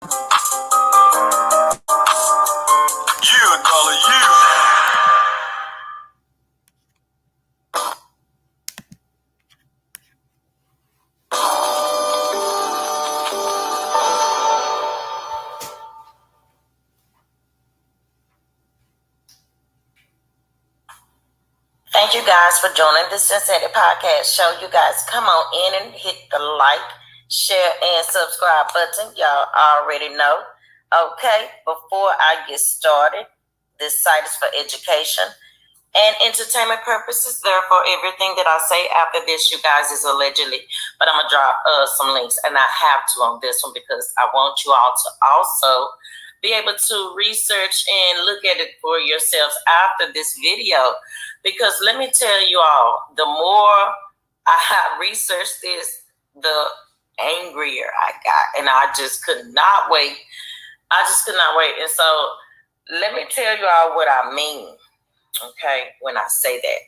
You, dollar, you. Thank you guys for joining the cyntsaidit podcast show. You guys come on in and hit the like, share, and subscribe button. Y'all already know. Okay, before I get started, this site is for education and entertainment purposes. Therefore, everything that I say after this, you guys, is allegedly. But I'm going to drop some links, and I have to on this one because I want you all to also be able to research and look at it for yourselves after this video. Because let me tell you all, the more I researched this, the angrier I got. And I just could not wait. And so let me tell you all what I mean, okay, when I say that.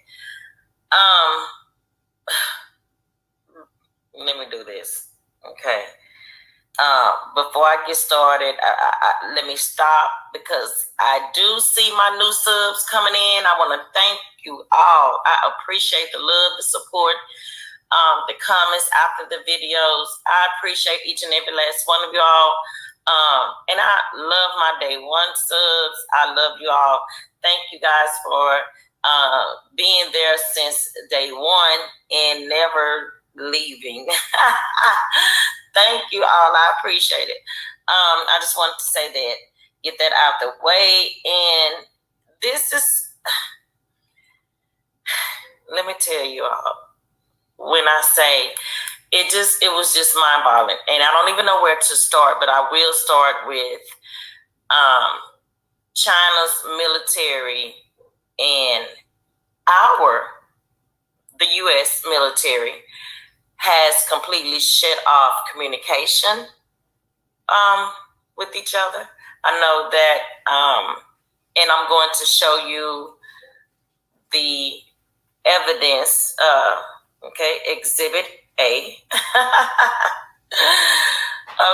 Let me do this, okay. Before I get started, let me stop because I do see my new subs coming in. I want to thank you all. I appreciate the love, the support, the comments after the videos. I appreciate each and every last one of y'all. And I love my day one subs. I love you all. Thank you guys for being there since day one and never leaving. Thank you all. I appreciate it. I just wanted to say that, get that out the way. And this is, let me tell you all, when I say it was just mind-boggling. And I don't even know where to start, but I will start with China's military and the U.S. military has completely shut off communication with each other. I know that, and I'm going to show you the evidence, okay, Exhibit A.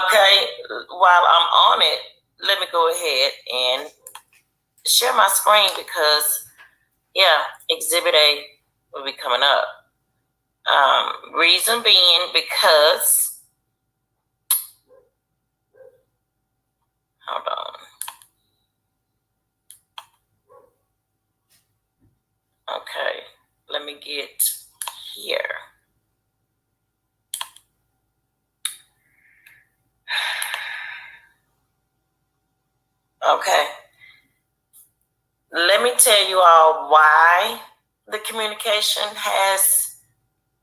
Okay, while I'm on it, let me go ahead and share my screen because, yeah, Exhibit A will be coming up. Reason being because, hold on. Okay, let me get here. Okay. Let me tell you all why the communication has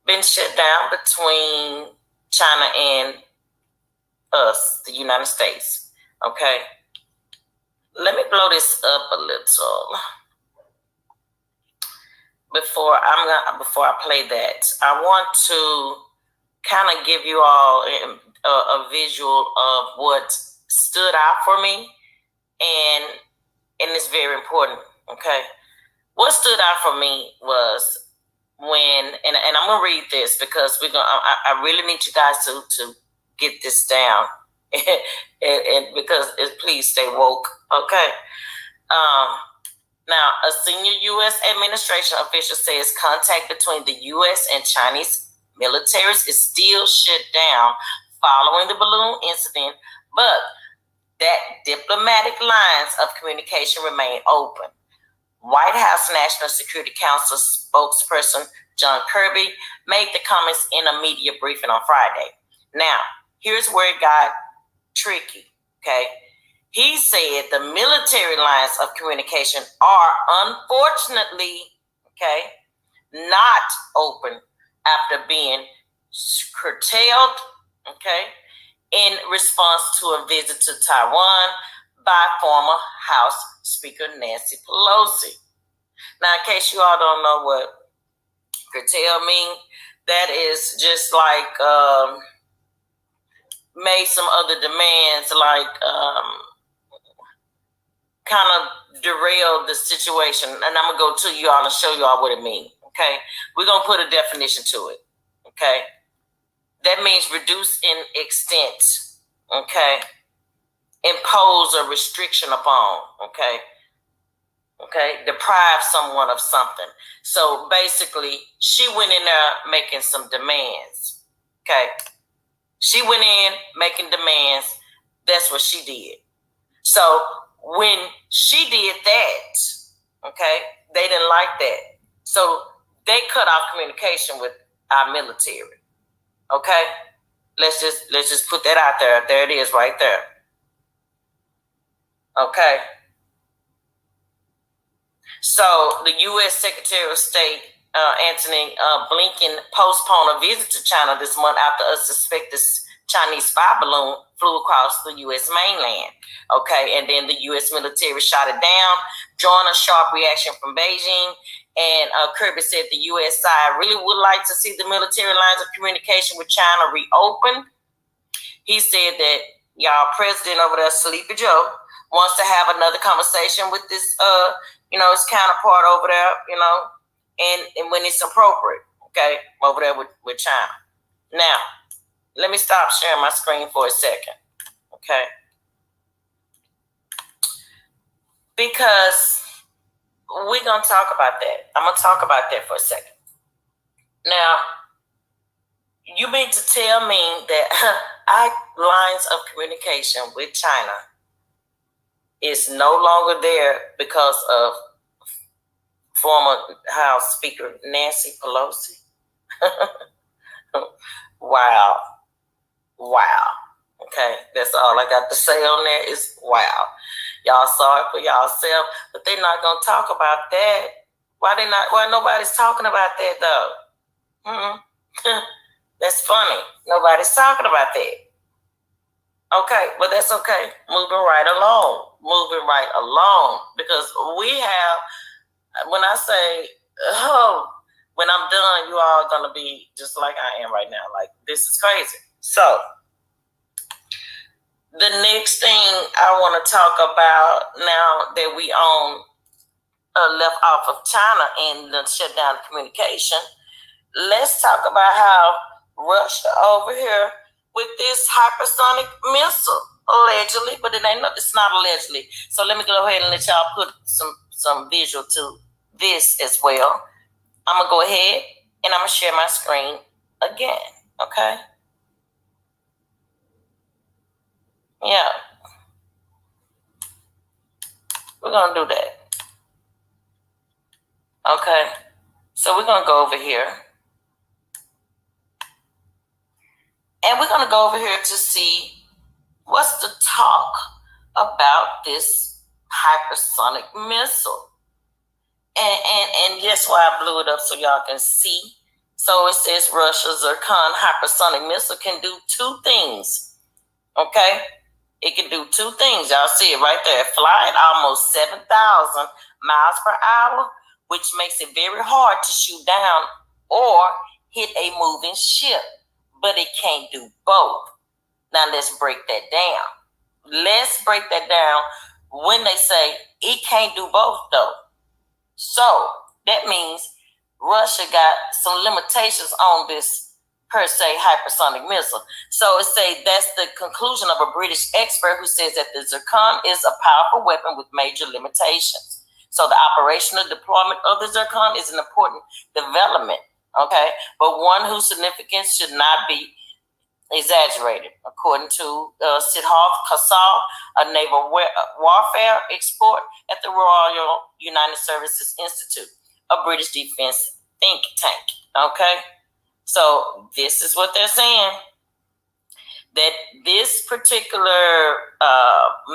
been shut down between China and us, the United States. Okay. Let me blow this up a little. Before I play that, I want to kind of give you all a visual of what stood out for me, and it's very important. Okay. What stood out for me was when, and I'm gonna read this because I really need you guys to get this down, and because please stay woke, okay. Now, a senior U.S. administration official says contact between the U.S. and Chinese militaries is still shut down following the balloon incident, but that diplomatic lines of communication remain open. White House National Security Council spokesperson John Kirby made the comments in a media briefing on Friday. Now, here's where it got tricky, okay? He said the military lines of communication are unfortunately, okay, not open after being curtailed, okay, in response to a visit to Taiwan by former House Speaker Nancy Pelosi. Now, in case you all don't know what curtail means, that is just like made some other demands, like kind of derailed the situation. And I'm going to go to you all and show you all what it means, okay? We're going to put a definition to it, okay? That means reduce in extent, okay? impose a restriction upon, okay? Okay, deprive someone of something. So basically, she went in there making some demands. Okay, she went in making demands. That's what she did. So when she did that, okay, they didn't like that. So they cut off communication with our military. Okay, let's just put that out there. There it is, right there. Okay. So the U.S. Secretary of State Antony Blinken postponed a visit to China this month after a suspected Chinese spy balloon flew across the U.S. mainland. Okay, and then the U.S. military shot it down, drawing a sharp reaction from Beijing. And Kirby said the U.S. side really would like to see the military lines of communication with China reopened. He said that y'all president over there, Sleepy Joe, wants to have another conversation with this his counterpart over there, and when it's appropriate, okay, over there with China. Now, let me stop sharing my screen for a second, okay? Because we're going to talk about that. I'm going to talk about that for a second. Now, you mean to tell me that our lines of communication with China is no longer there because of former House Speaker Nancy Pelosi? Wow. Okay, that's all I got to say on that is wow. Y'all sorry for y'allself, but they're not gonna talk about that. Why nobody's talking about that though? That's funny. Nobody's talking about that. Okay, but that's okay. Moving right along. Because we have, when I say, when I'm done, you all going to be just like I am right now. Like, this is crazy. So, the next thing I want to talk about now that we own left off of China and the shutdown of communication, let's talk about how Russia over here with this hypersonic missile, allegedly, but it's not allegedly. So let me go ahead and let y'all put some visual to this as well. I'm going to go ahead and I'm going to share my screen again, okay? Yeah. We're going to do that. Okay. So we're going to go over here. And we're going to go over here to see what's the talk about this hypersonic missile. And guess why I blew it up so y'all can see. So it says Russia's Zircon hypersonic missile can do two things. Okay? It can do two things. Y'all see it right there. Fly at almost 7,000 miles per hour, which makes it very hard to shoot down or hit a moving ship. But it can't do both. Now let's break that down. Let's break that down when they say it can't do both though. So that means Russia got some limitations on this per se hypersonic missile. So it say that's the conclusion of a British expert who says that the Zircon is a powerful weapon with major limitations. So the operational deployment of the Zircon is an important development. Okay, but one whose significance should not be exaggerated. According to Sidharth Kasal, a naval warfare expert at the Royal United Services Institute, a British defense think tank. Okay, so this is what they're saying. That this particular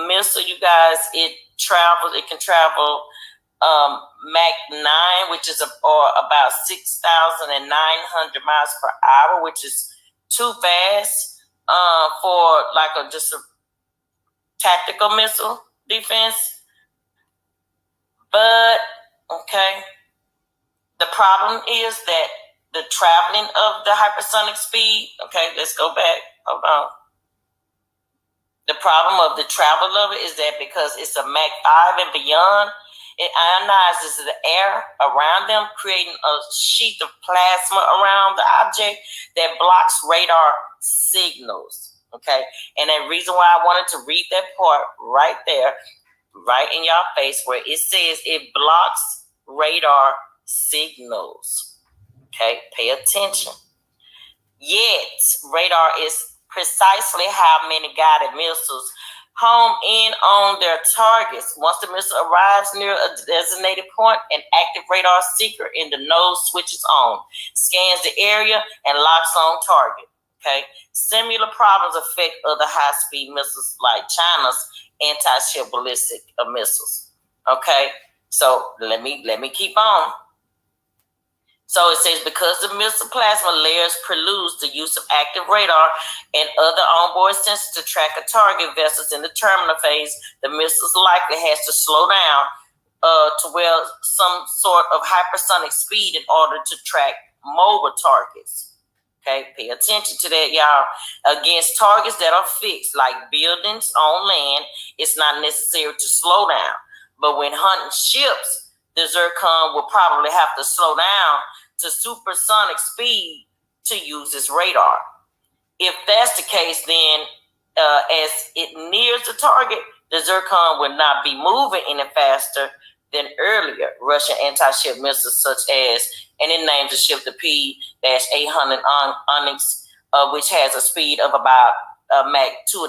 missile, you guys, it can travel Mach 9, which is about 6,900 miles per hour, which is too fast for like just a tactical missile defense. But okay, the problem is that the traveling of the hypersonic speed. Okay, let's go back. Hold on. The problem of the travel of it is that because it's a Mach 5 and beyond, it ionizes the air around them, creating a sheath of plasma around the object that blocks radar signals. Okay, and the reason why I wanted to read that part right there, right in y'all face, where it says it blocks radar signals. Okay, pay attention. Yet, radar is precisely how many guided missiles home in on their targets. Once the missile arrives near a designated point, an active radar seeker in the nose switches on, scans the area, and locks on target. Okay. Similar problems affect other high-speed missiles like China's anti-ship ballistic missiles. Okay. So let me keep on. So it says, because the missile plasma layers preludes the use of active radar and other onboard sensors to track a target vessels in the terminal phase, the missile likely has to slow down to where some sort of hypersonic speed in order to track mobile targets. Okay, pay attention to that, y'all. Against targets that are fixed, like buildings on land, it's not necessary to slow down. But when hunting ships, the Zircon will probably have to slow down to supersonic speed to use its radar. If that's the case, then as it nears the target, the Zircon will not be moving any faster than earlier Russian anti-ship missiles, such as, and it names the ship the P-800 Onyx, which has a speed of about Mach 2.5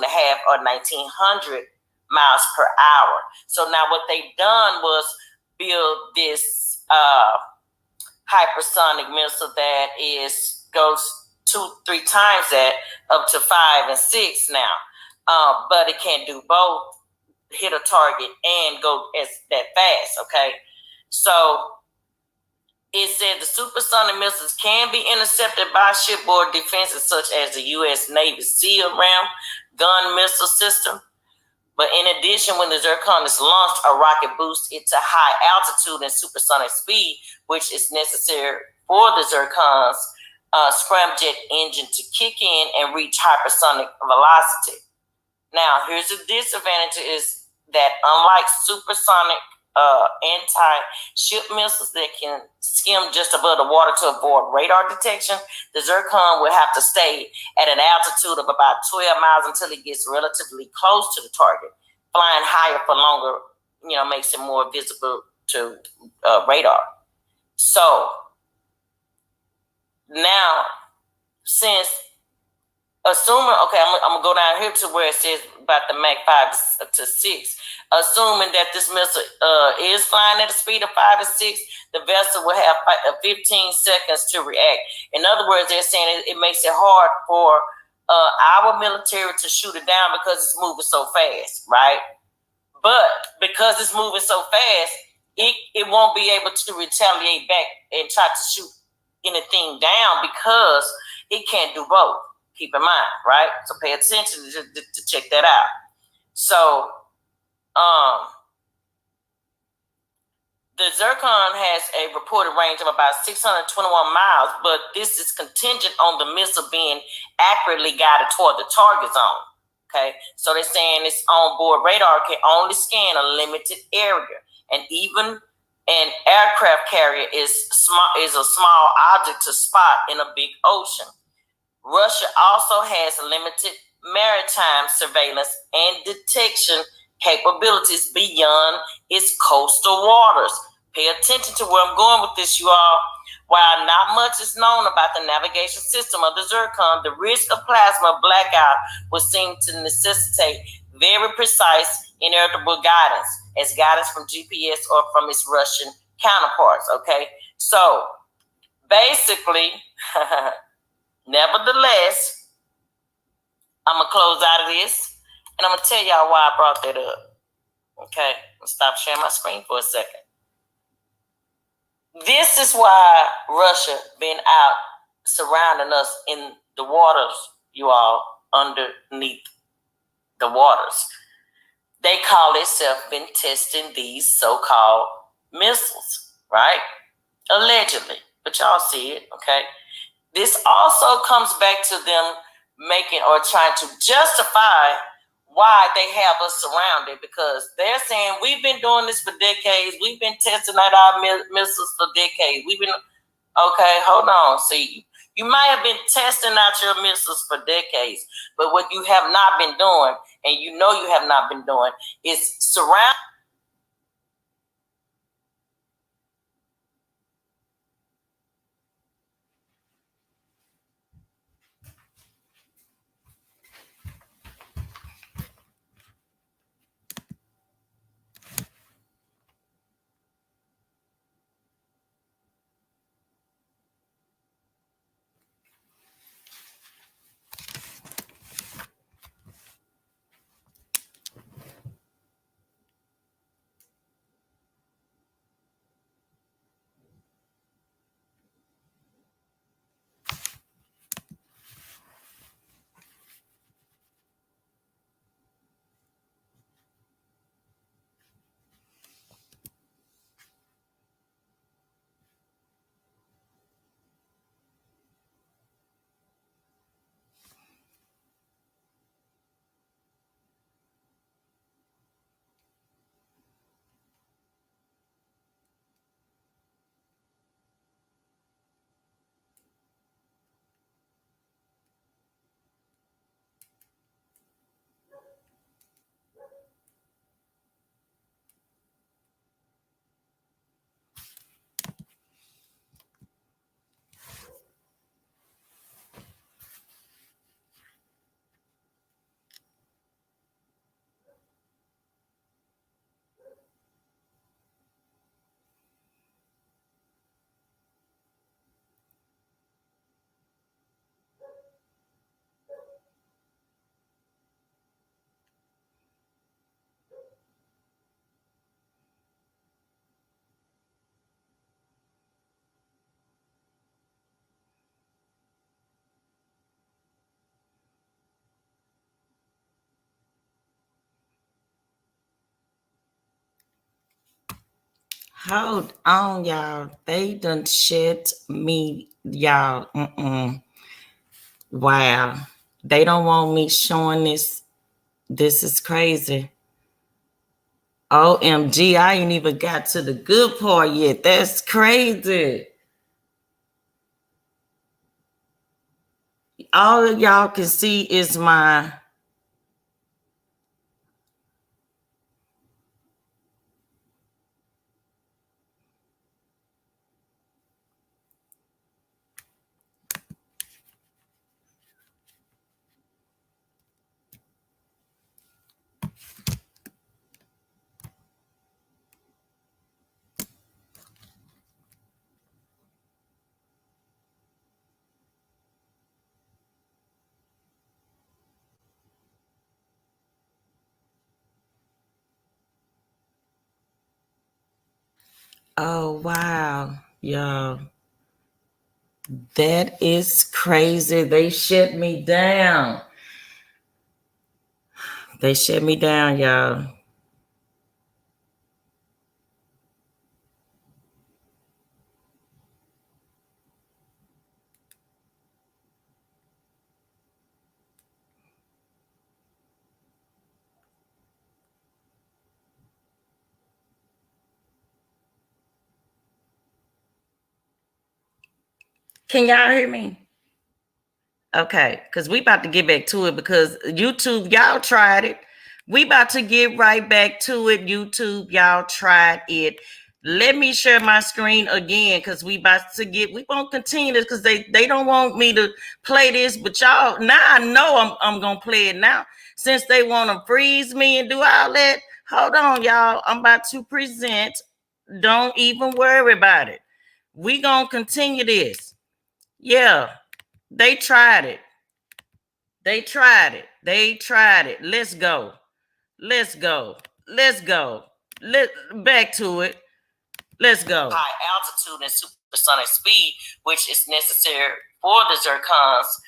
or 1,900 miles per hour. So now what they've done was build this hypersonic missile that goes 2-3 times that, up to 5 and 6 now. But it can't do both, hit a target and go as that fast. Okay, so it said the supersonic missiles can be intercepted by shipboard defenses such as the U.S. Navy SEAL RAM gun missile system. But in addition, when the Zircon is launched, a rocket boosts it to high altitude and supersonic speed, which is necessary for the Zircon's scramjet engine to kick in and reach hypersonic velocity. Now, here's the disadvantage is that unlike supersonic anti-ship missiles that can skim just above the water to avoid radar detection, the Zircon will have to stay at an altitude of about 12 miles until it gets relatively close to the target. Flying higher for longer, makes it more visible to radar. So now, since assuming, okay, I'm gonna go down here to where it says about the Mach 5 to 6. Assuming that this missile is flying at a speed of 5 to 6, the vessel will have 15 seconds to react. In other words, they're saying it makes it hard for our military to shoot it down because it's moving so fast, right? But because it's moving so fast, it won't be able to retaliate back and try to shoot anything down because it can't do both. Keep in mind, right? So pay attention to check that out. So, the Zircon has a reported range of about 621 miles, but this is contingent on the missile being accurately guided toward the target zone. Okay, so they're saying its onboard radar can only scan a limited area, and even an aircraft carrier is a small object to spot in a big ocean. Russia also has limited maritime surveillance and detection capabilities beyond its coastal waters. Pay attention to where I'm going with this, you all. While not much is known about the navigation system of the Zircon, the risk of plasma blackout would seem to necessitate very precise, inertable guidance, as guidance from GPS or from its Russian counterparts. Okay, so basically, nevertheless, I'm going to close out of this, and I'm going to tell y'all why I brought that up. Okay, I'll stop sharing my screen for a second. This is why Russia been out surrounding us in the waters, you all, underneath the waters. They call themselves been testing these so-called missiles, right? Allegedly, but y'all see it, okay? This also comes back to them making or trying to justify why they have us surrounded, because they're saying we've been doing this for decades. We've been testing out our missiles for decades. Okay, hold on. See, You might have been testing out your missiles for decades, but what you have not been doing, and you know you have not been doing, is surround. Hold on, y'all. They done shit me, y'all. Wow. They don't want me showing this. This is crazy. OMG, I ain't even got to the good part yet. That's crazy. All y'all can see is my. Oh, wow. Y'all. That is crazy. They shut me down. They shut me down, y'all. Can y'all hear me? Okay, because we about to get back to it because YouTube, y'all tried it. We about to get right back to it. YouTube, y'all tried it. Let me share my screen again because we won't continue this because they don't want me to play this, but y'all, now I know I'm gonna play it now. Since they want to freeze me and do all that. Hold on, y'all. I'm about to present. Don't even worry about it. We gonna continue this. Yeah. They tried it. They tried it. They tried it. Let's go. Let's go. Let's go. Back to it. Let's go. High altitude and supersonic speed, which is necessary for the Zircon's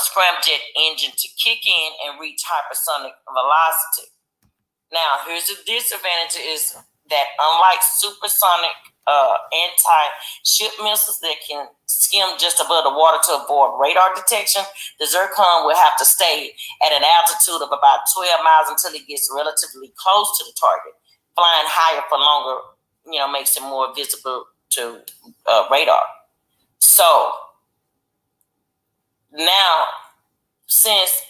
scramjet engine to kick in and reach hypersonic velocity. Now, here's the disadvantage is that unlike supersonic anti-ship missiles that can skim just above the water to avoid radar detection, the Zircon will have to stay at an altitude of about 12 miles until it gets relatively close to the target. Flying higher for longer, makes it more visible to radar. So now, since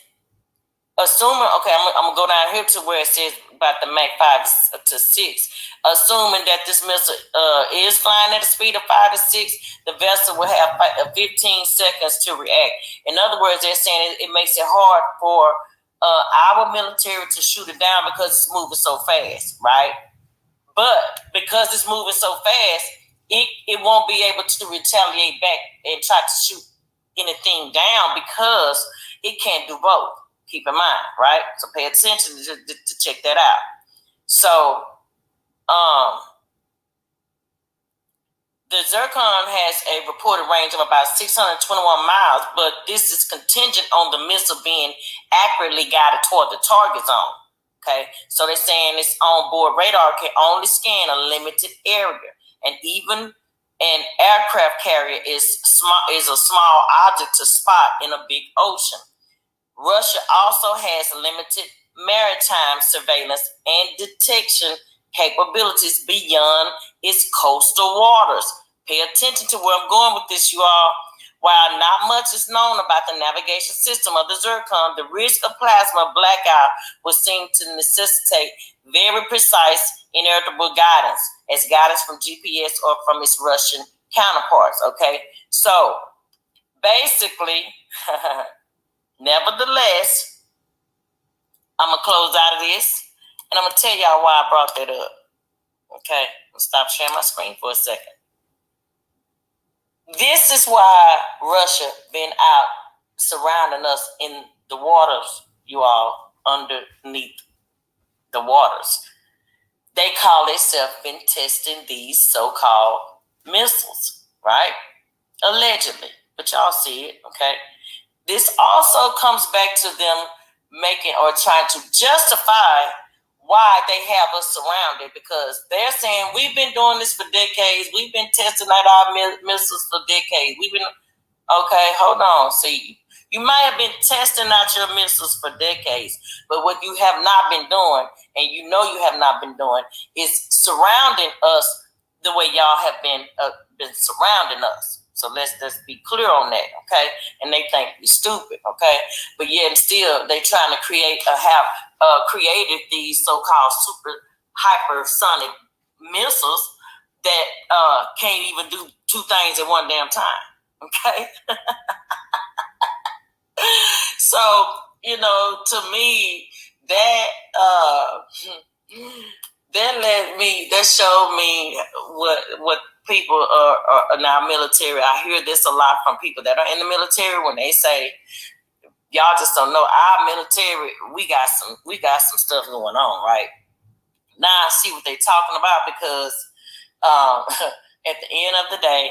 assuming, okay, I'm gonna go down here to where it says about the Mach 5 to 6. Assuming that this missile is flying at a speed of 5 to 6, the vessel will have 15 seconds to react. In other words, they're saying it makes it hard for our military to shoot it down because it's moving so fast, right? But because it's moving so fast, it won't be able to retaliate back and try to shoot anything down because it can't do both. Keep in mind, right? So pay attention to check that out. So, the Zircon has a reported range of about 621 miles, but this is contingent on the missile being accurately guided toward the target zone. Okay, so they're saying its onboard radar can only scan a limited area, and even an aircraft carrier is a small object to spot in a big ocean. Russia also has limited maritime surveillance and detection capabilities beyond its coastal waters. Pay attention to where I'm going with this, you all. While not much is known about the navigation system of the Zircon, the risk of plasma blackout would seem to necessitate very precise, inertable guidance, as guidance from GPS or from its Russian counterparts. Okay, so basically, nevertheless, I'm gonna close out of this, and I'm gonna tell y'all why I brought that up. Okay, I'll stop sharing my screen for a second. This is why Russia been out surrounding us in the waters, you all, underneath the waters. They call themselves been testing these so-called missiles, right? Allegedly, but y'all see it, okay? This also comes back to them making or trying to justify why they have us surrounded, because they're saying we've been doing this for decades. We've been testing out our missiles for decades. Okay, hold on. See, you might have been testing out your missiles for decades, but what you have not been doing, and you know you have not been doing, is surrounding us the way y'all have been surrounding us. So let's be clear on that, okay? And they think we're stupid, okay? But yet and still, they trying to created these so-called super hypersonic missiles that can't even do two things at one damn time, okay? So, to me, that showed me what people are in our military. I hear this a lot from people that are in the military when they say, y'all just don't know our military. We got some stuff going on, right? Now I see what they're talking about, because at the end of the day,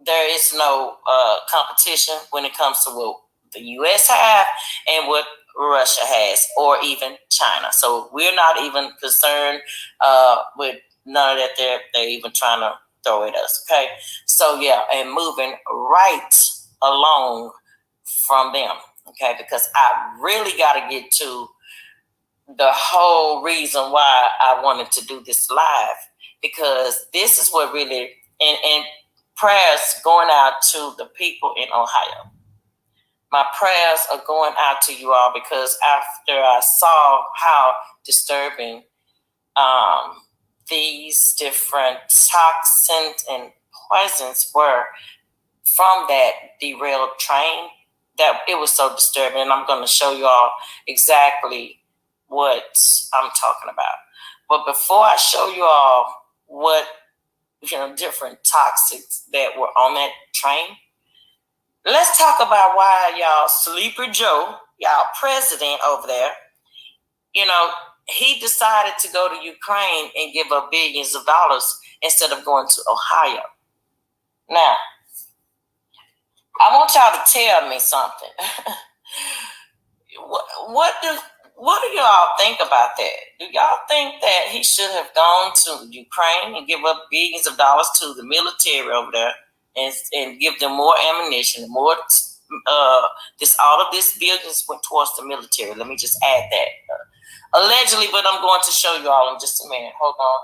there is no competition when it comes to what the U.S. have and what Russia has, or even China. So we're not even concerned with none of that. They're even trying to throw at us. Okay, so yeah, and moving right along from them. Okay, because I really got to get to the whole reason why I wanted to do this live, because this is what really and prayers going out to the people in Ohio. My prayers are going out to you all, because after I saw how disturbing these different toxins and poisons were from that derailed train, that it was so disturbing. And I'm going to show you all exactly what I'm talking about. But before I show you all what different toxics that were on that train, let's talk about why y'all Sleeper Joe, y'all president over there, he decided to go to Ukraine and give up billions of dollars instead of going to Ohio. Now, I want y'all to tell me something. What do y'all think about that? Do y'all think that he should have gone to Ukraine and give up billions of dollars to the military over there and give them more ammunition, more all of this billions went towards the military? Let me just add that. Allegedly, but I'm going to show you all in just a minute. Hold on.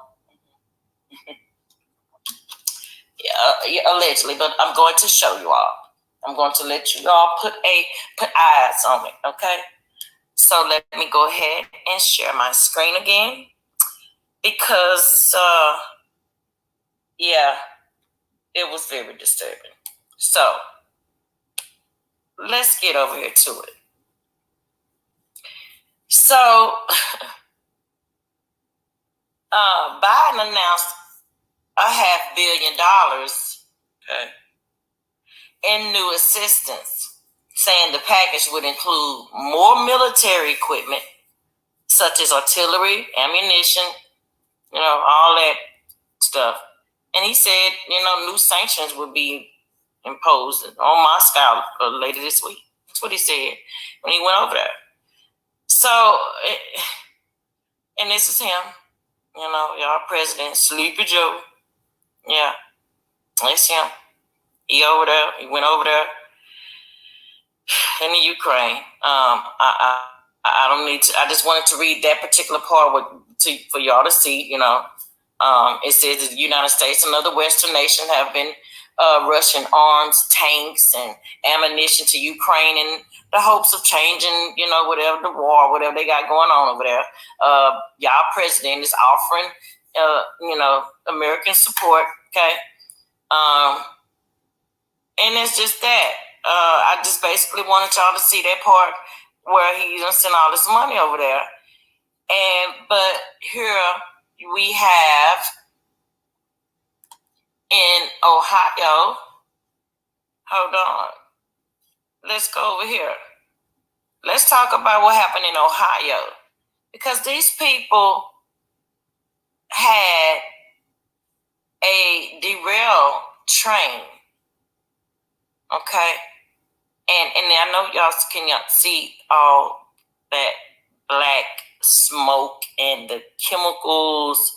Yeah, allegedly, but I'm going to show you all. I'm going to let you all put eyes on it, okay? So let me go ahead and share my screen again because, yeah, it was very disturbing. So let's get over here to it. So Biden announced $500 million, okay, in new assistance, saying the package would include more military equipment, such as artillery, ammunition, all that stuff. And he said, new sanctions would be imposed on Moscow later this week. That's what he said when he went over there. So, and this is him, y'all president, Sleepy Joe. Yeah, it's him. He went over there in the Ukraine. I don't need to. I just wanted to read that particular part for y'all to see. It says that the United States and other Western nations have been rushing arms, tanks, and ammunition to Ukraine in the hopes of changing, whatever the war, whatever they got going on over there. Y'all president is offering, American support. Okay, and it's just that. I just basically wanted y'all to see that part where he done sent all this money over there. But here we have in Ohio. Hold on. Let's go over here. Let's talk about what happened in Ohio. Because these people had a derailed train. Okay? And I know y'all see all that black smoke and the chemicals.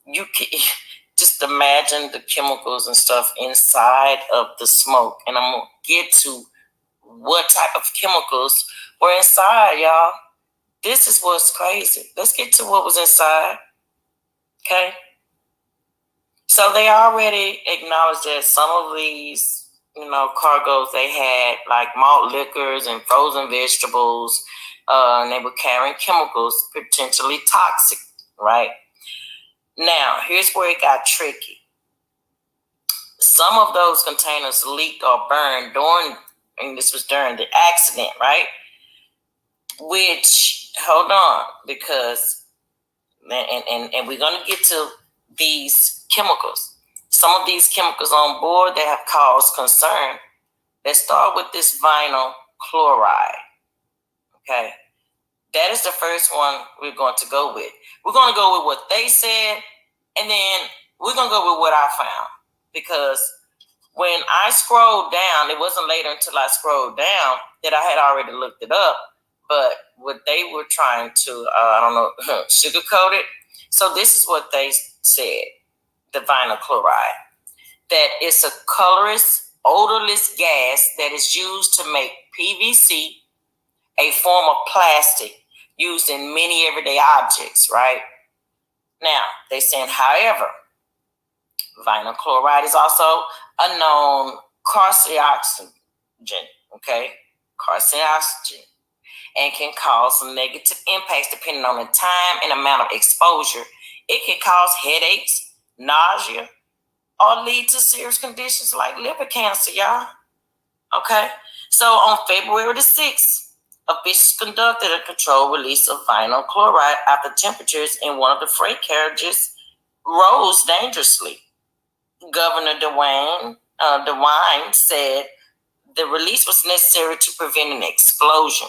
You can just imagine the chemicals and stuff inside of the smoke. And I'm going to get to what type of chemicals were inside, y'all. This is what's crazy. Let's get to what was inside. Okay? So they already acknowledged that some of these cargoes they had, like malt liquors and frozen vegetables, and they were carrying chemicals potentially toxic, right? Now, here's where it got tricky. Some of those containers leaked or burned this was during the accident, right? Which, hold on, because, and we're going to get to these chemicals. Some of these chemicals on board that have caused concern. Let's start with this vinyl chloride. Okay. That is the first one we're going to go with. We're going to go with what they said, and then we're going to go with what I found. Because when I scrolled down, it wasn't later until I scrolled down that I had already looked it up. But what they were trying to, sugarcoat it. So this is what they said. The vinyl chloride, that it's a colorless, odorless gas that is used to make PVC, a form of plastic used in many everyday objects, right? Now, they're saying, however, vinyl chloride is also a known carcinogen, okay? Carcinogen, and can cause some negative impacts depending on the time and amount of exposure. It can cause headaches, nausea, or lead to serious conditions like liver cancer, y'all. Okay? So on February the 6th, officials conducted a controlled release of vinyl chloride after temperatures in one of the freight carriages rose dangerously. Governor DeWine said the release was necessary to prevent an explosion,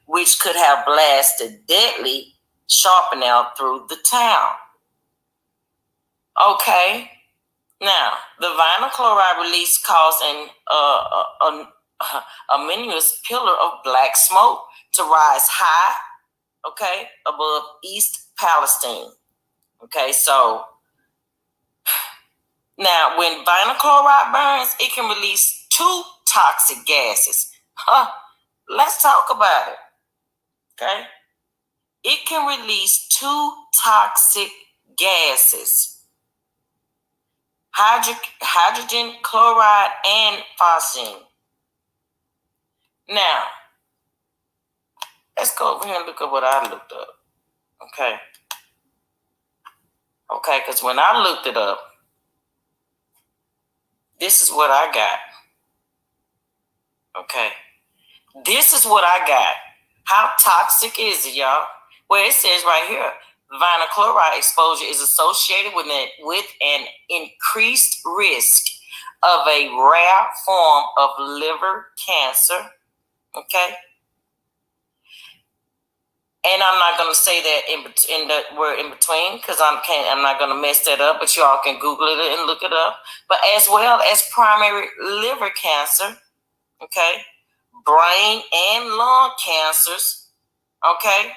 which could have blasted deadly shrapnel through the town. Okay, now the vinyl chloride release caused an ominous pillar of black smoke to rise high, okay, above East Palestine. Okay, so now when vinyl chloride burns, it can release two toxic gases. Let's talk about it. Okay, it can release two toxic gases. hydrogen chloride, and phosgene. Now, let's go over here and look at what I looked up. Okay, because when I looked it up, this is what I got. Okay, this is what I got. How toxic is it, y'all? Well, it says right here, vinyl chloride exposure is associated with an increased risk of a rare form of liver cancer. Okay. And I'm not going to say that in the word in between because I'm not going to mess that up, but y'all can Google it and look it up. But as well as primary liver cancer, okay, brain and lung cancers, okay,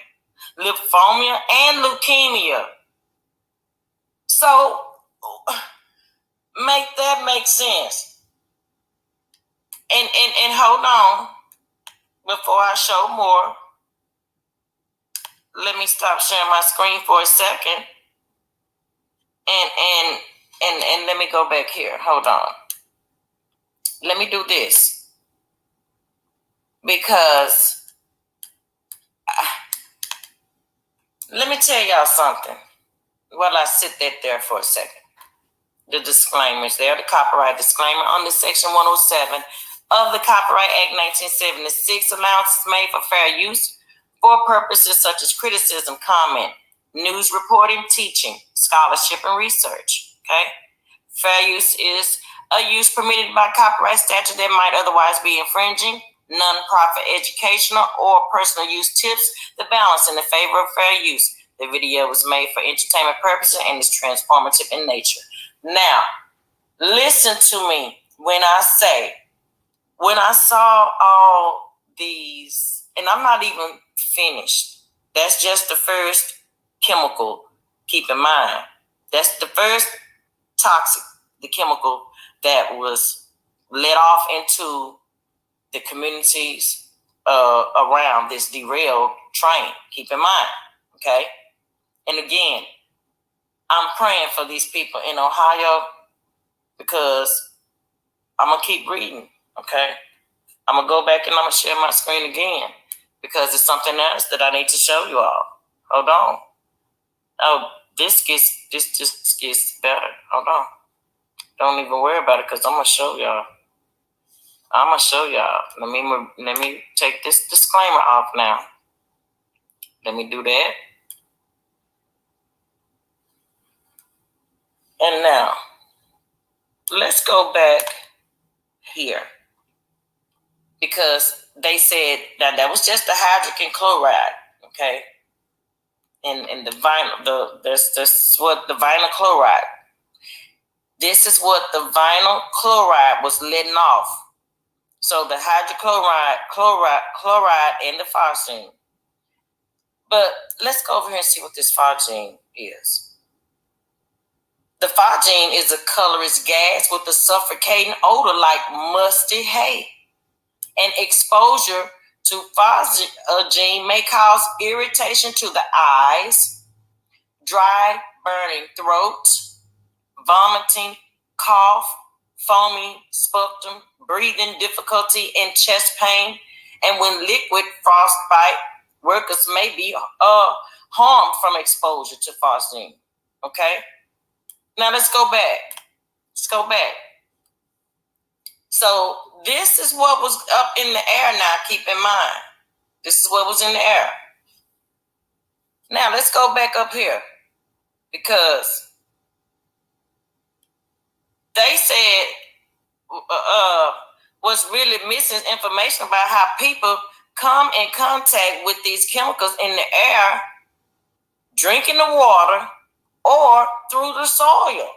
lymphoma and leukemia. So make that make sense. And hold on, before I show more, let me stop sharing my screen for a second. And let me go back here. Hold on. Let me do this. Because let me tell y'all something. While I sit that there for a second. The disclaimers there, the copyright disclaimer under Section 107 of the Copyright Act 1976, allowances made for fair use for purposes such as criticism, comment, news reporting, teaching, scholarship, and research. Okay? Fair use is a use permitted by copyright statute that might otherwise be infringing. Non-profit educational or personal use tips the balance in the favor of fair use. The video was made for entertainment purposes and is transformative in nature. Now, listen to me when I saw all these, and I'm not even finished. That's just the first chemical. Keep in mind, that's the first toxic, the chemical that was let off into the communities around this derailed train. Keep in mind, okay? And again, I'm praying for these people in Ohio because I'm going to keep reading, okay? I'm going to go back and I'm going to share my screen again because it's something else that I need to show you all. Hold on. Oh, this just gets better. Hold on. Don't even worry about it because I'm going to show y'all. Let me take this disclaimer off now. Let me do that. And now, let's go back here. Because they said that was just the hydrogen chloride, okay? And the vinyl, this is what the vinyl chloride. This is what the vinyl chloride was letting off. So the hydrochloride, chloride, and the phosgene. But let's go over here and see what this phosgene is. The phosgene is a colorless gas with a suffocating odor like musty hay. And exposure to phosgene may cause irritation to the eyes, dry, burning throat, vomiting, cough, foaming, sputum, breathing difficulty, and chest pain. And when liquid frostbite, workers may be harmed from exposure to phosgene. Okay? Now let's go back. So this is what was up in the air now, keep in mind. This is what was in the air. Now let's go back up here because they said was really missing information about how people come in contact with these chemicals in the air, drinking the water, or through the soil.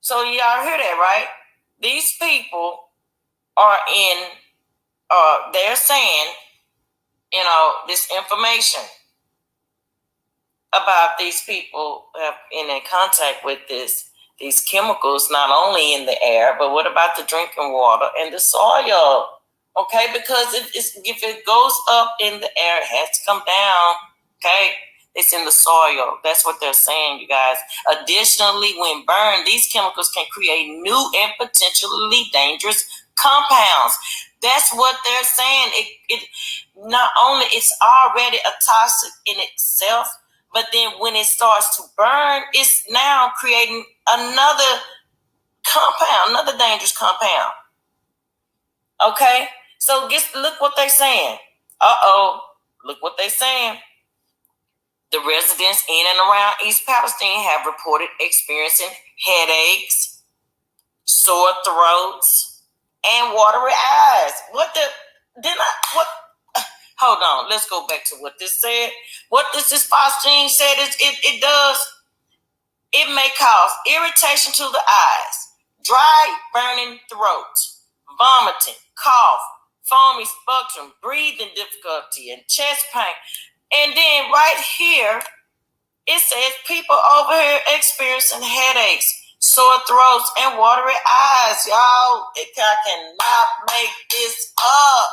So y'all hear that, right? These people are they're saying, this information about these people have been in contact with these chemicals, not only in the air, but what about the drinking water and the soil? Okay, because if it goes up in the air, it has to come down. Okay, It's in the soil. That's what they're saying, you guys. Additionally, when burned, these chemicals can create new and potentially dangerous compounds. That's what they're saying. It not only it's already a toxic in itself, but then when it starts to burn, it's now creating another compound, another dangerous compound. Okay? So look what they're saying. Look what they're saying. The residents in and around East Palestine have reported experiencing headaches, sore throats, and watery eyes. Hold on, let's go back to what this said. What this phosgene said it does. It may cause irritation to the eyes, dry, burning throat, vomiting, cough, foamy sputum, breathing difficulty, and chest pain. And then right here, it says people over here experiencing headaches, sore throats, and watery eyes. Y'all, I cannot make this up.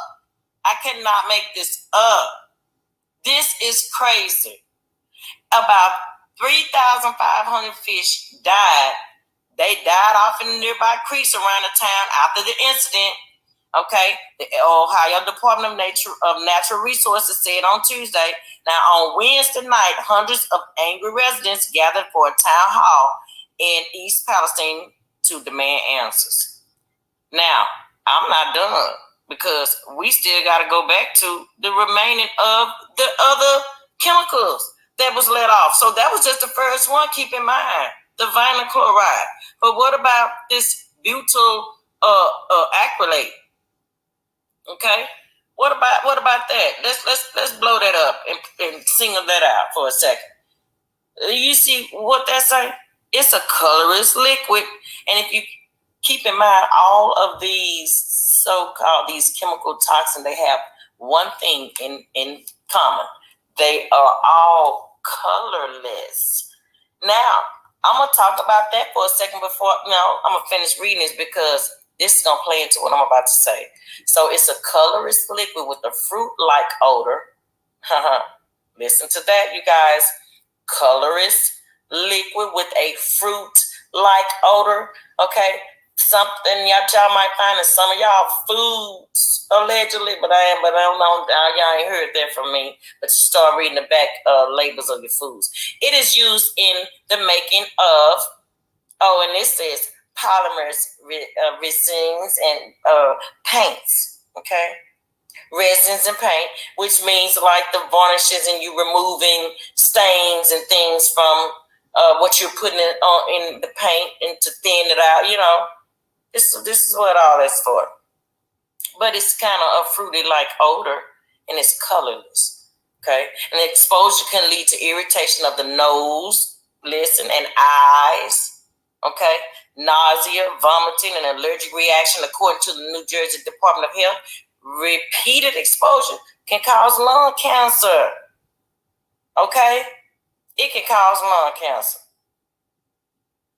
I cannot make this up. This is crazy. About 3,500 fish died. They died off in the nearby creeks around the town after the incident. Okay, the Ohio Department of Natural Resources said on Tuesday. Now, on Wednesday night, hundreds of angry residents gathered for a town hall in East Palestine to demand answers. Now, I'm not done because we still got to go back to the remaining of the other chemicals that was let off. So that was just the first one. Keep in mind the vinyl chloride. But what about this butyl acrylate? Okay, what about that? Let's blow that up and single that out for a second. You see what that's saying? It's a colorless liquid, and if you keep in mind all of these so-called these chemical toxins, they have one thing in common: they are all colorless. Now, I'm gonna talk about that for a second before I'm gonna finish reading this because this is gonna play into what I'm about to say. So it's a colorless liquid with a fruit-like odor. Listen to that, you guys. Colorless liquid with a fruit-like odor. Okay, something y'all might find in some of y'all foods, allegedly, but I don't know. Y'all ain't heard that from me. But you start reading the back labels of your foods. It is used in the making of. And this says polymers, resins, and paints. Okay, resins and paint, which means like the varnishes and you removing stains and things from what you're putting in the paint and to thin it out. You know, this is what all that's for. But it's kind of a fruity-like odor and it's colorless. Okay, and exposure can lead to irritation of the nose, and eyes. Okay, nausea, vomiting, and allergic reaction, according to the New Jersey Department of Health. Repeated exposure can cause lung cancer. Okay, it can cause lung cancer.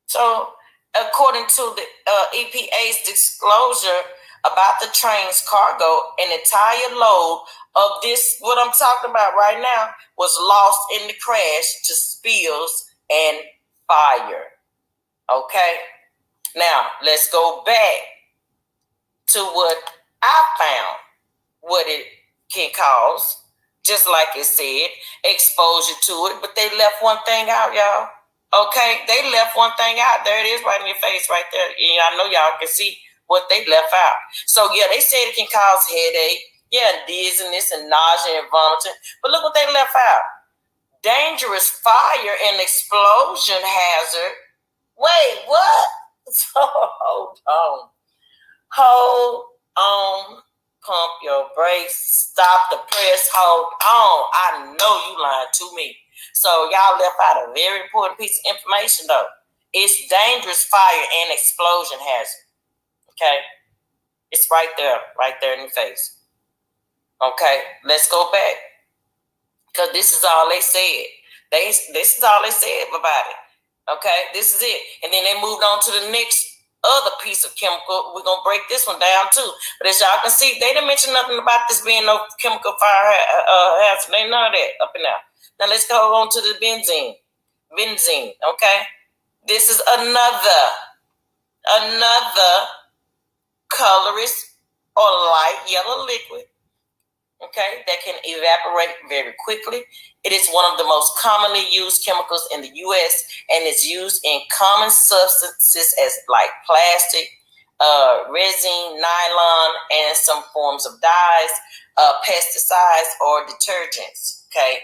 So, according to the EPA's disclosure about the train's cargo, an entire load of this, what I'm talking about right now, was lost in the crash to spills and fire. Okay, now let's go back to what I found, what it can cause, just like it said, exposure to it, but they left one thing out, y'all. Okay, they left one thing out. There it is right in your face right there. Yeah, I know y'all can see what they left out. So yeah, they said it can cause headache, dizziness and nausea and vomiting, but look what they left out. Dangerous fire and explosion hazard. Wait, what? So hold on, pump your brakes, stop the press, hold on. I know you lying to me. So y'all left out a very important piece of information though. It's dangerous fire and explosion hazard. Okay, it's right there in your face. Okay, let's go back because this is all they said. This is all they said about it. Okay, this is it. And then they moved on to the next other piece of chemical. We're going to break this one down too. But as y'all can see, they didn't mention nothing about this being no chemical fire hazard. Ain't none of that up in there. Now let's go on to the benzene. Benzene, okay? This is another colorless or light yellow liquid, okay, that can evaporate very quickly. It is one of the most commonly used chemicals in the U.S. and is used in common substances as like plastic, resin, nylon, and some forms of dyes, pesticides, or detergents. Okay,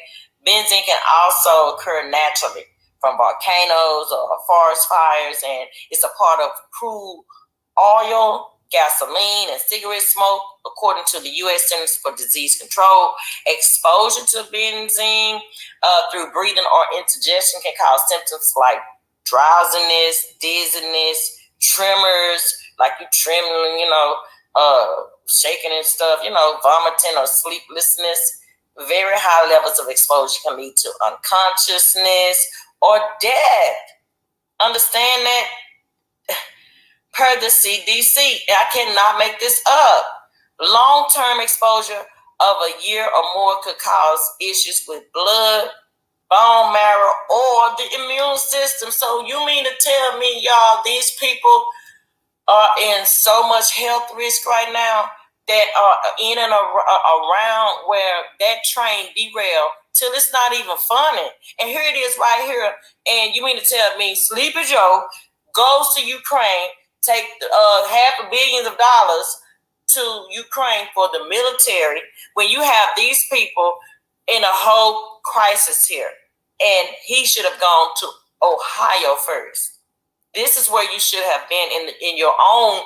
benzene can also occur naturally from volcanoes or forest fires, and it's a part of crude oil, gasoline, and cigarette smoke, according to the U.S. Centers for Disease Control. Exposure to benzene through breathing or ingestion can cause symptoms like drowsiness, dizziness, tremors, like you trembling, shaking and stuff, vomiting or sleeplessness. Very high levels of exposure can lead to unconsciousness or death. Understand that? Per the CDC, I cannot make this up. Long-term exposure of a year or more could cause issues with blood, bone marrow, or the immune system. So you mean to tell me, y'all, these people are in so much health risk right now that are in and around where that train derailed till it's not even funny. And here it is right here. And you mean to tell me Sleepy Joe goes to Ukraine, take $500 million to Ukraine for the military when you have these people in a whole crisis here. And he should have gone to Ohio first. This is where you should have been in your own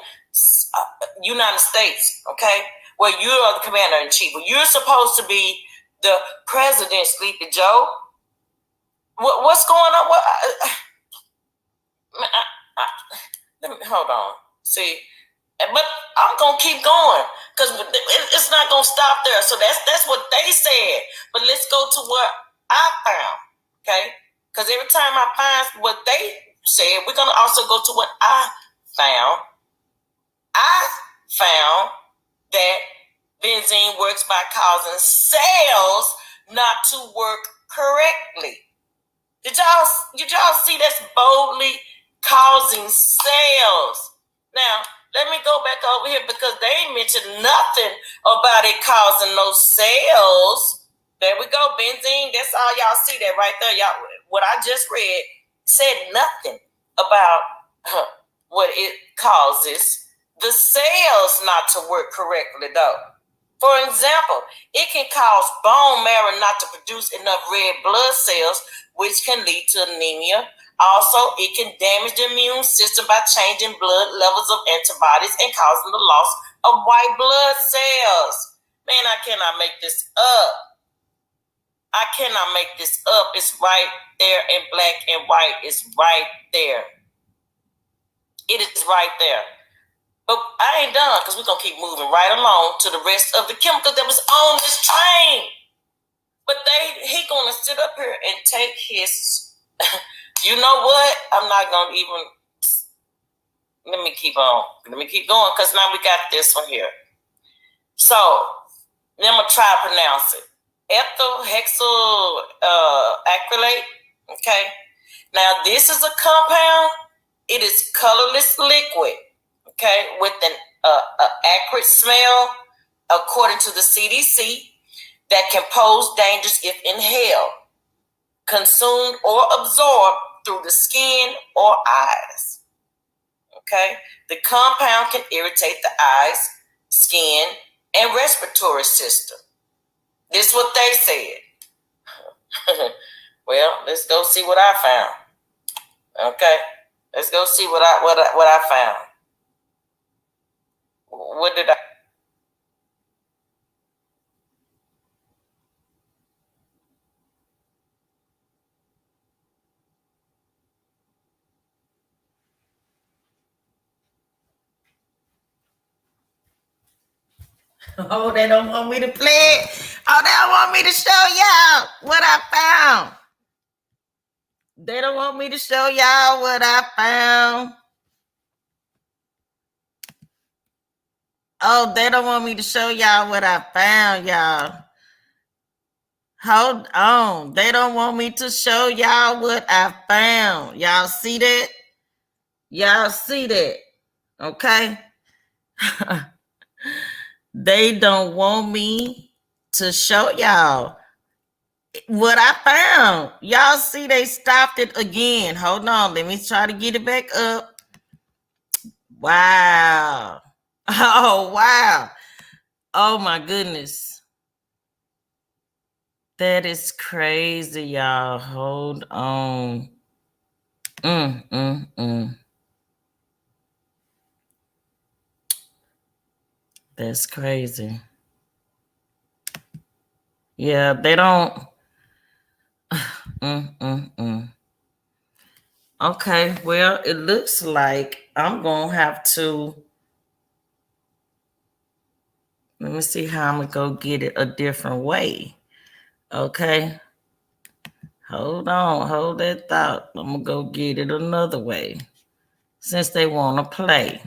United States, okay? Where you are the commander-in-chief. Where you're supposed to be the president, Sleepy Joe. What's going on? Let me hold on. See, but I'm gonna keep going because it's not gonna stop there. So that's what they said. But let's go to what I found, okay? Because every time I find what they said, we're gonna also go to what I found. I found that benzene works by causing cells not to work correctly. Did y'all see that's boldly causing cells? Now, let me go back over here because they ain't mentioned nothing about it causing those cells. There we go, benzene. That's all y'all see that right there. Y'all, what I just read said nothing about what it causes the cells not to work correctly, though. For example, it can cause bone marrow not to produce enough red blood cells, which can lead to anemia. Also, it can damage the immune system by changing blood levels of antibodies and causing the loss of white blood cells. Man, I cannot make this up. I cannot make this up. It's right there in black and white. It's right there. It is right there. But I ain't done because we're going to keep moving right along to the rest of the chemicals that was on this train. But he going to sit up here and take his, you know what? I'm not going to even, let me keep on. Let me keep going because now we got this one here. So, I'm going to try to pronounce it. Ethyl hexyl acrylate. Okay. Now, this is a compound. It is colorless liquid. Okay, with an acrid smell, according to the CDC, that can pose dangers if inhaled, consumed, or absorbed through the skin or eyes. Okay, the compound can irritate the eyes, skin, and respiratory system. This is what they said. Well, let's go see what I found. Okay, let's go see what I found. What did I? Oh, they don't want me to play it. Oh, they don't want me to show y'all what I found. They don't want me to show y'all what I found. Oh, they don't want me to show y'all what I found, y'all. Hold on. They don't want me to show y'all what I found. Y'all see that? Y'all see that? Okay. They don't want me to show y'all what I found. Y'all see they stopped it again. Hold on. Let me try to get it back up. Wow. Oh, wow. Oh, my goodness. That is crazy, y'all. Hold on. That's crazy. Yeah, they don't. Okay, well, it looks like I'm gonna have to. Let me see how I'm gonna go get it a different way. Okay. Hold on, hold that thought. I'm gonna go get it another way. Since they wanna play.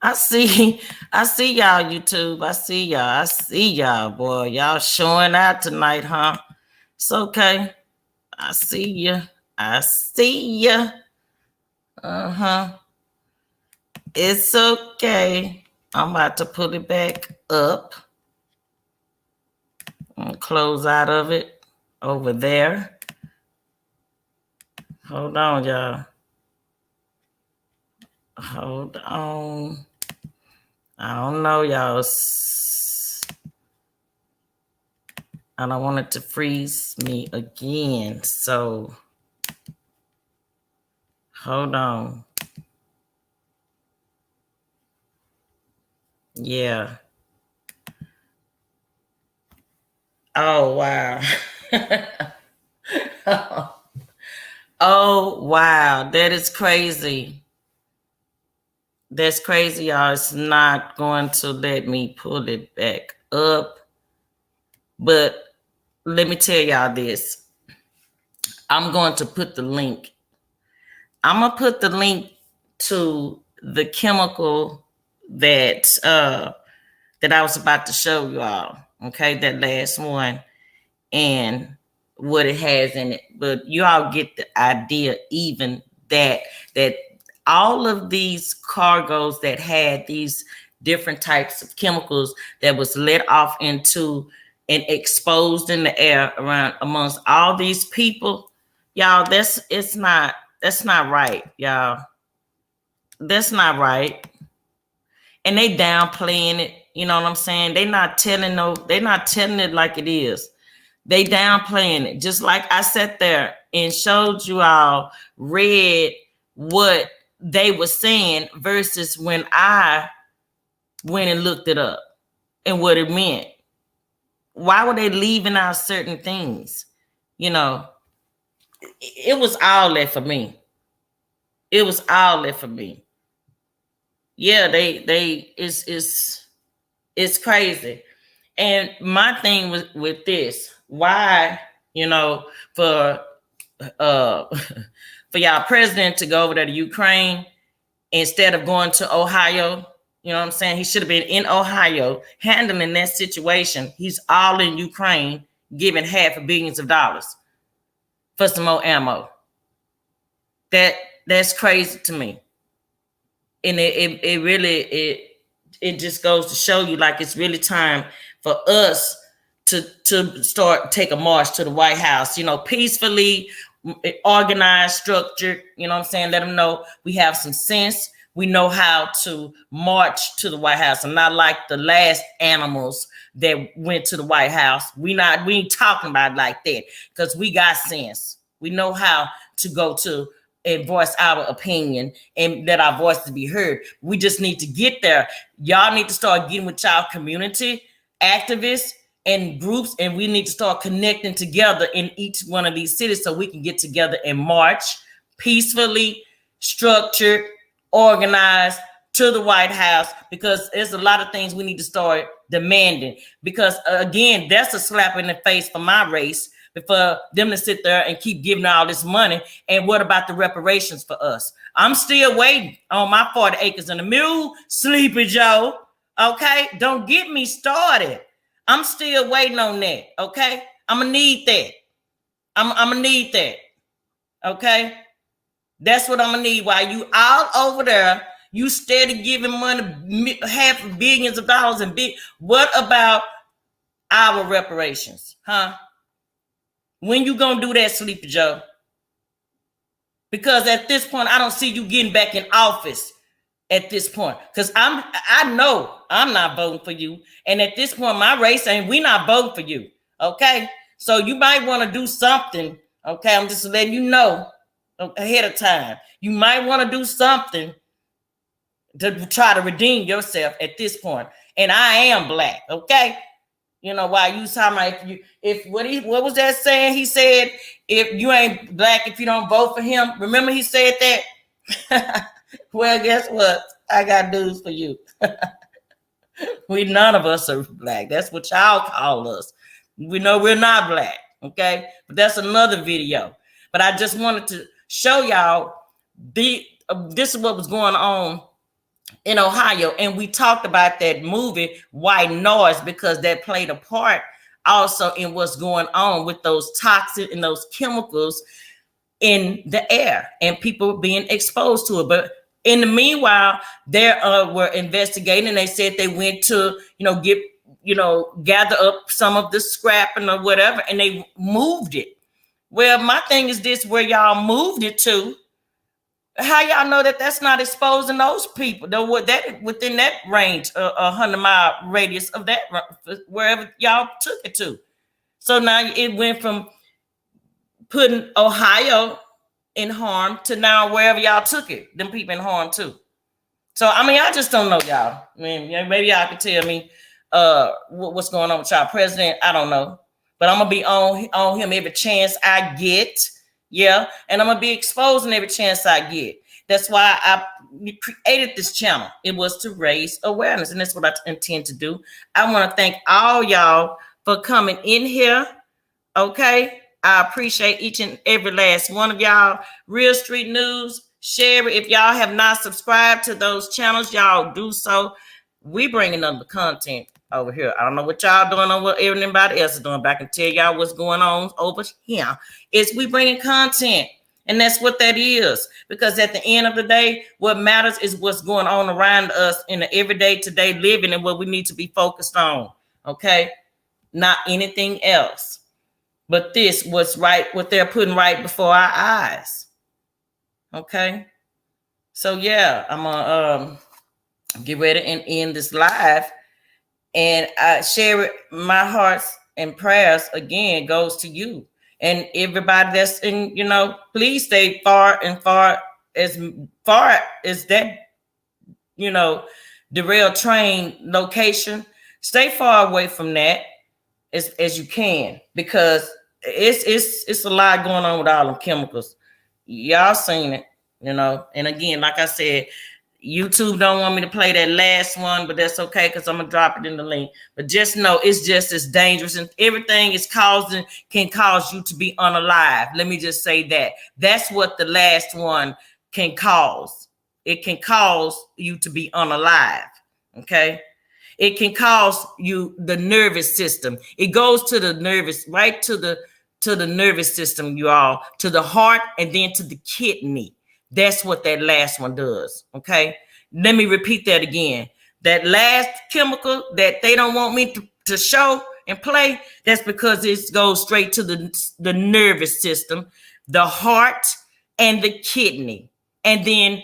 I see y'all, YouTube. I see y'all, boy. Y'all showing out tonight, huh? It's okay. I see you. It's okay. I'm about to put it back up. I'm close out of it over there. Hold on, y'all. Hold on. I don't know, y'all. I don't want it to freeze me again. So hold on. Yeah. Oh, wow. Oh, wow. That is crazy. That's crazy, y'all. It's not going to let me pull it back up. But let me tell y'all this. I'm going to put the link. I'm going to put the link to the chemical that that I was about to show you all. Okay, that last one. And what it has in it. But you all get the idea, even that all of these cargoes that had these different types of chemicals that was let off into and exposed in the air around amongst all these people, y'all, that's not right, y'all. That's not right. And they downplaying it, you know what I'm saying? They're not telling it like it is. They downplaying it. Just like I sat there and showed you all, read what they were saying versus when I went and looked it up and what it meant. Why were they leaving out certain things? You know, it was all that for me. It was all that for me. Yeah, it's crazy. And my thing was with this, why, you know, for for y'all president to go over there to Ukraine instead of going to Ohio, you know what I'm saying? He should have been in Ohio handling that situation. He's all in Ukraine, giving half of billions of dollars for some more ammo. That's crazy to me. And it really just goes to show you, like, it's really time for us to start take a march to the White House, you know, peacefully, organized, structured, you know what I'm saying? Let them know we have some sense. We know how to march to the White House, and not like the last animals that went to the White House. We ain't talking about it like that, because we got sense. We know how to go to and voice our opinion and let our voices be heard. We just need to get there. Y'all need to start getting with y'all community activists and groups, and we need to start connecting together in each one of these cities so we can get together and march peacefully, structured, organized to the White House, because there's a lot of things we need to start demanding. Because again, that's a slap in the face for my race, for them to sit there and keep giving all this money. And what about the reparations for us? I'm still waiting on my 40 acres and a mule, Sleepy Joe. Okay, don't get me started. I'm still waiting on that. Okay, I'm gonna need that. I'm gonna need that. Okay, that's what I'm gonna need. While you out over there, you steady giving money, half of billions of dollars and big. What about our reparations, huh? When you gonna do that, Sleepy Joe? Because at this point, I don't see you getting back in office. At this point, because I know I'm not voting for you, and at this point, my race ain't. We not voting for you. Okay, so you might want to do something. Okay, I'm just letting you know ahead of time. You might want to do something to try to redeem yourself at this point. And I am black. Okay, you know why you talking about if what was that saying? He said if you ain't black if you don't vote for him. Remember he said that. Well, guess what? I got news for you. We none of us are black. That's what y'all call us. We know we're not black. Okay, but that's another video. But I just wanted to show y'all this is what was going on in Ohio, and we talked about that movie White Noise because that played a part also in what's going on with those toxins and those chemicals in the air and people being exposed to it. But in the meanwhile, they were investigating. They said they went to gather up some of the scrap and or whatever, and they moved it. Well, my thing is this: where y'all moved it to, how y'all know that that's not exposing those people? Though that within that range, 100-mile radius of that wherever y'all took it to. So now it went from putting Ohio in harm to now wherever y'all took it, them people in harm too. So I mean, I just don't know, y'all. I mean, maybe y'all can tell me what's going on with y'all president. I don't know, but I'm gonna be on him every chance I get. Yeah, and I'm gonna be exposing every chance I get. That's why I created this channel. It was to raise awareness, and that's what I intend to do. I want to thank all y'all for coming in here. Okay, I appreciate each and every last one of y'all. Real Street News, share it. If y'all have not subscribed to those channels, y'all do so. We bringing up the content over here. I don't know what y'all doing or what everybody else is doing, but I can tell y'all what's going on over here. Is we bringing content, and that's what that is. Because at the end of the day, what matters is what's going on around us in the everyday today living and what we need to be focused on. Okay, not anything else. But this was right, what they're putting right before our eyes. Okay. So yeah, I'm gonna get ready and end this live. And I share it, my hearts and prayers again goes to you. And everybody that's in, please stay far as that, the rail train location. Stay far away from that as you can, because it's a lot going on with all them chemicals. Y'all seen it, and again, like I said, YouTube don't want me to play that last one, but that's okay because I'm gonna drop it in the link. But just know it's just as dangerous, and everything can cause you to be unalive. Let me just say that. That's what the last one can cause. It can cause you to be unalive. Okay. It can cause you the nervous system. It goes to the nervous, right to the nervous system, you all, to the heart, and then to the kidney. That's what that last one does. Okay. Let me repeat that again. That last chemical that they don't want me to show and play, that's because it goes straight to the nervous system, the heart, and the kidney. And then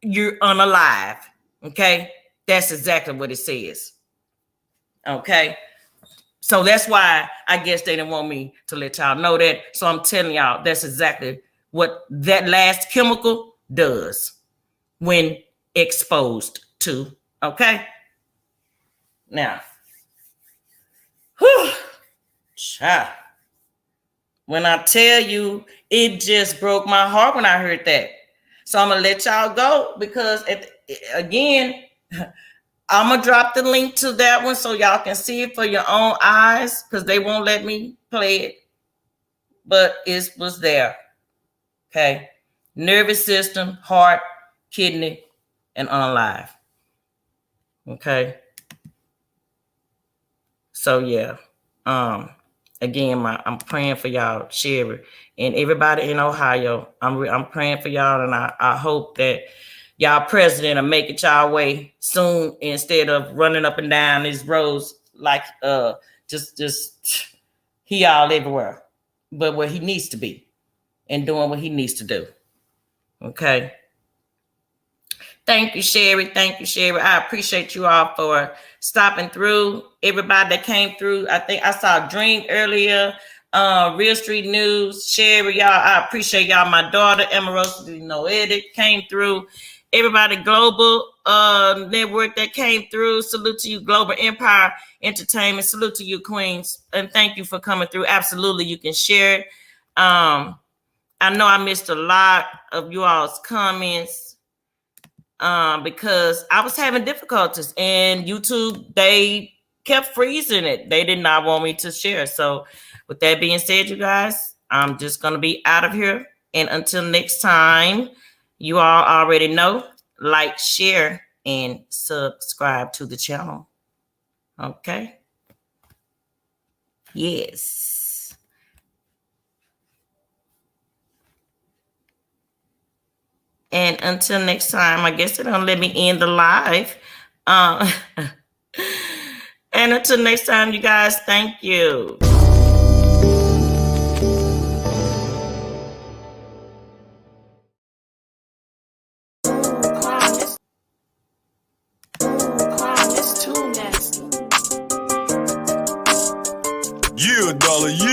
you're unalive. Okay. That's exactly what it says. Okay. So that's why I guess they didn't want me to let y'all know that. So I'm telling y'all, that's exactly what that last chemical does when exposed to. Okay. Now, child, when I tell you, it just broke my heart when I heard that. So I'm going to let y'all go because, again, I'm going to drop the link to that one so y'all can see it for your own eyes because they won't let me play it. But it was there. Okay. Nervous system, heart, kidney, and unalive. Okay. So, yeah. again, I'm praying for y'all, Sherry, and everybody in Ohio. I'm praying for y'all, and I hope that y'all president will make it y'all way soon instead of running up and down these roads like just he all everywhere, but where he needs to be and doing what he needs to do. Okay. Thank you, Sherry. Thank you, Sherry. I appreciate you all for stopping through. Everybody that came through. I think I saw Dream earlier. Real Street News, Sherry, y'all. I appreciate y'all. My daughter, Edit, came through. Everybody, Global Network that came through. Salute to you, Global Empire Entertainment. Salute to you, Queens. And thank you for coming through. Absolutely, you can share it. I know I missed a lot of you all's comments. Because I was having difficulties and YouTube, they kept freezing it. They did not want me to share. So with that being said, you guys, I'm just going to be out of here. And until next time, you all already know, like, share, and subscribe to the channel. Okay? Yes. And until next time, I guess they're gonna let me end the live. And until next time, you guys, thank you. Yeah, dollar, yeah.